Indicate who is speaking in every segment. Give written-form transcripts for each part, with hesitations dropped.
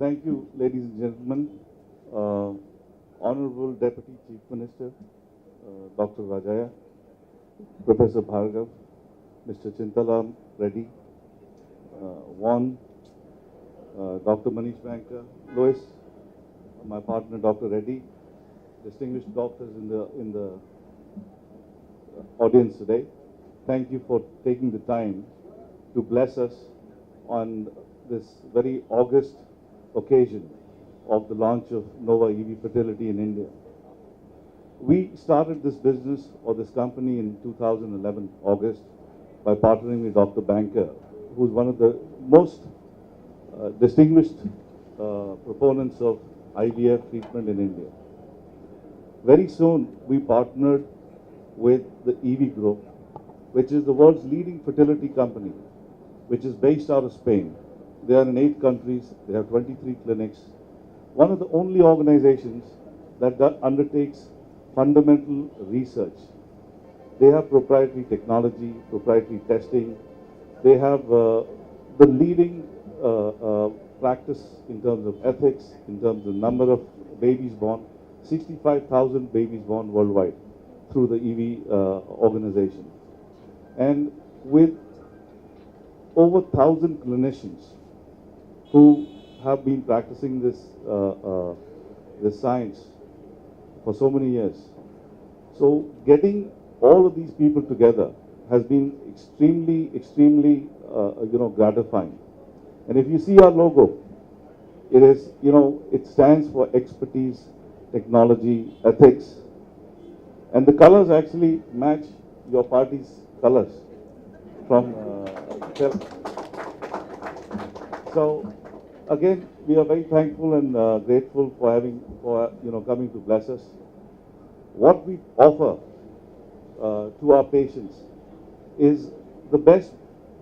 Speaker 1: Thank you, ladies and gentlemen. Honorable Deputy Chief Minister, Dr. Rajaya, Professor Bhargav, Mr. Chintalam Reddy, Juan, Dr. Manish Banker, Lois, my partner Dr. Reddy, distinguished doctors in the audience today. Thank you for taking the time to bless us on this very august occasion of the launch of Nova EV Fertility in India. We started this business or this company in 2011, August, by partnering with Dr. Banker, who is one of the most distinguished proponents of IVF treatment in India. Very soon, we partnered with the EV Group, which is the world's leading fertility company, which is based out of Spain. They are in 8 countries. They have 23 clinics. One of the only organizations that undertakes fundamental research. They have proprietary technology, proprietary testing. They have the leading practice in terms of ethics, in terms of number of babies born, 65,000 babies born worldwide through the EV organization. And with over 1,000 clinicians who have been practicing this science for so many years. So getting all of these people together has been extremely gratifying. And if you see our logo, it is, it stands for expertise, technology, ethics. And the colors actually match your party's colors from So again, we are very thankful and grateful for coming to bless us. What we offer to our patients is the best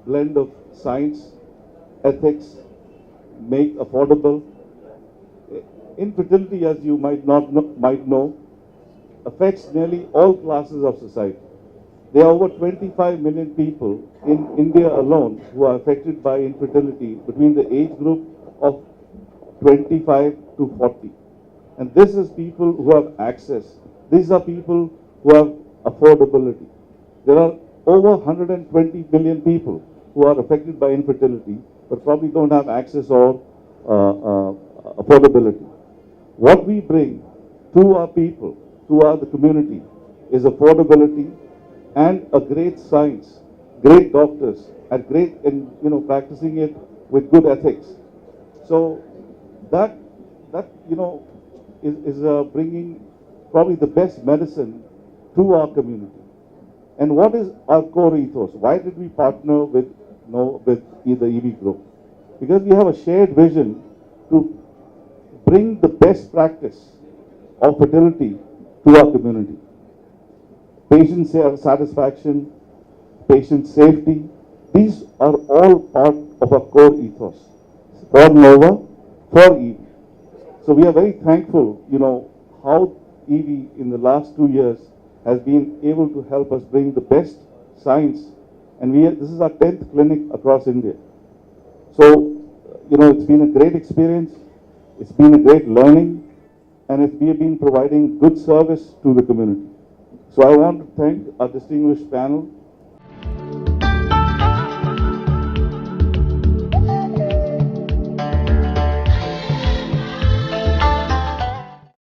Speaker 1: blend of science, ethics, make affordable. Infertility, as you might know, affects nearly all classes of society. There are over 25 million people in India alone who are affected by infertility between the age group of 25 to 40. And this is people who have access. These are people who have affordability. There are over 120 million people who are affected by infertility but probably don't have access or affordability. What we bring to our people, to the community, is affordability and a great science, great doctors, and practicing it with good ethics. So that is bringing probably the best medicine to our community. And what is our core ethos? Why did we partner with the EV Group? Because we have a shared vision to bring the best practice of fertility to our community. Patient satisfaction, patient safety, these are all part of our core ethos. For Nova, for EV. So we are very thankful, how EV in the last 2 years has been able to help us bring the best science. And this is our 10th clinic across India. So, it's been a great experience. It's been a great learning. And we have been providing good service to the community. So I want to thank our distinguished panel